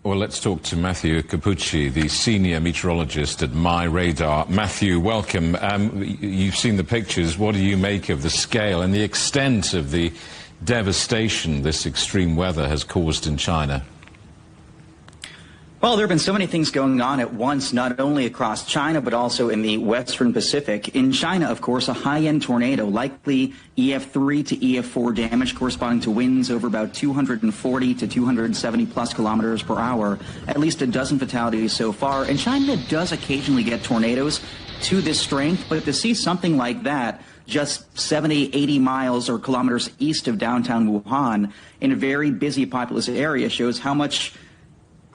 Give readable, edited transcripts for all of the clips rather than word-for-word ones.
Well, let's talk to Matthew Cappucci, the senior meteorologist at MyRadar. Matthew, welcome. You've seen the pictures. What do you make of the scale and the extent of the devastation this extreme weather has caused in China? Well, there have been so many things going on at once, not only across China, but also in the Western Pacific. In China, of course, a high-end tornado, likely EF3 to EF4 damage, corresponding to winds over about 240 to 270 plus kilometers per hour. At least a dozen fatalities so far. And China does occasionally get tornadoes to this strength, but to see something like that just 70, 80 miles or kilometers east of downtown Wuhan in a very busy, populous area shows how much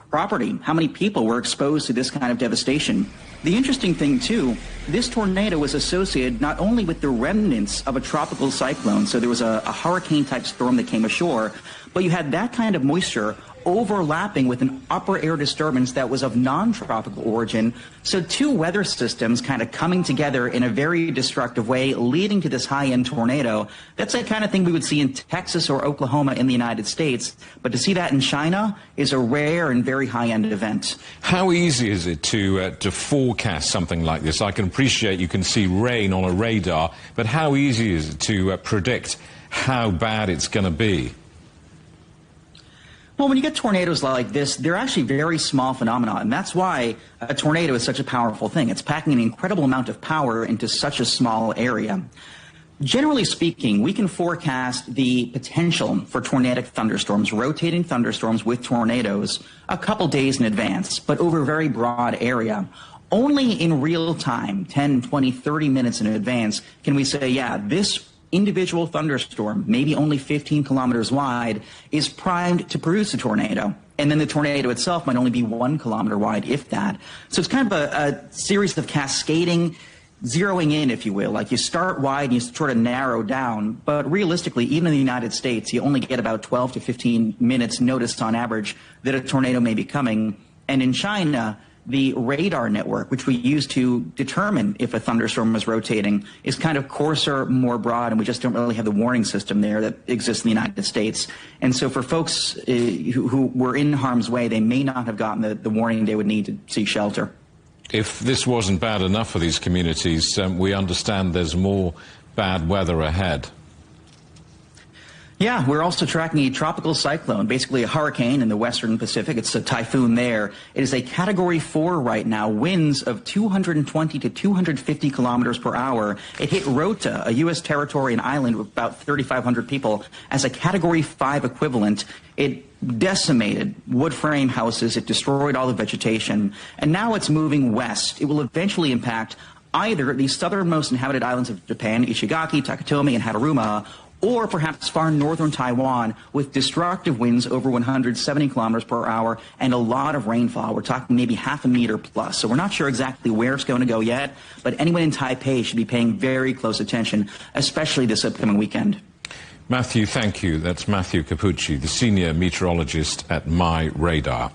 property, how many people were exposed to this kind of devastation. The interesting thing, too, this tornado was associated not only with the remnants of a tropical cyclone, so there was a hurricane-type storm that came ashore, but you had that kind of moisture overlapping with an upper air disturbance that was of non-tropical origin. So two weather systems kind of coming together in a very destructive way, leading to this high-end tornado. That's the kind of thing we would see in Texas or Oklahoma in the United States. But to see that in China is a rare and very high-end event. How easy is it to forecast something like this? I can appreciate you can see rain on a radar, but how easy is it to predict how bad it's going to be? Well, when you get tornadoes like this, they're actually very small phenomena, and that's why a tornado is such a powerful thing. It's packing an incredible amount of power into such a small area. Generally speaking, we can forecast the potential for tornadic thunderstorms, rotating thunderstorms with tornadoes, a couple days in advance, but over a very broad area. Only in real time, 10, 20, 30 minutes in advance, can we say, yeah, this individual thunderstorm, maybe only 15 kilometers wide, is primed to produce a tornado. And then the tornado itself might only be 1 kilometer wide, if that. So it's kind of a series of cascading, zeroing in, if you will. Like you start wide and you sort of narrow down. But realistically, even in the United States, you only get about 12 to 15 minutes notice on average that a tornado may be coming. And in China, the radar network, which we use to determine if a thunderstorm is rotating, is kind of coarser, more broad, and we just don't really have the warning system there that exists in the United States. And so for folks who were in harm's way, they may not have gotten the warning they would need to seek shelter. If this wasn't bad enough for these communities, we understand there's more bad weather ahead. Yeah, we're also tracking a tropical cyclone, basically a hurricane in the Western Pacific. It's a typhoon there. It is a Category 4 right now, winds of 220 to 250 kilometers per hour. It hit Rota, a U.S. territory and island with about 3,500 people, as a Category 5 equivalent. It decimated wood frame houses. It destroyed all the vegetation. And now it's moving west. It will eventually impact either the southernmost inhabited islands of Japan, Ishigaki, Takatomi, and Haruma, or perhaps far northern Taiwan with destructive winds over 170 kilometers per hour and a lot of rainfall. We're talking maybe half a meter plus. So we're not sure exactly where it's going to go yet, but anyone in Taipei should be paying very close attention, especially this upcoming weekend. Matthew, thank you. That's Matthew Cappucci, the senior meteorologist at MyRadar.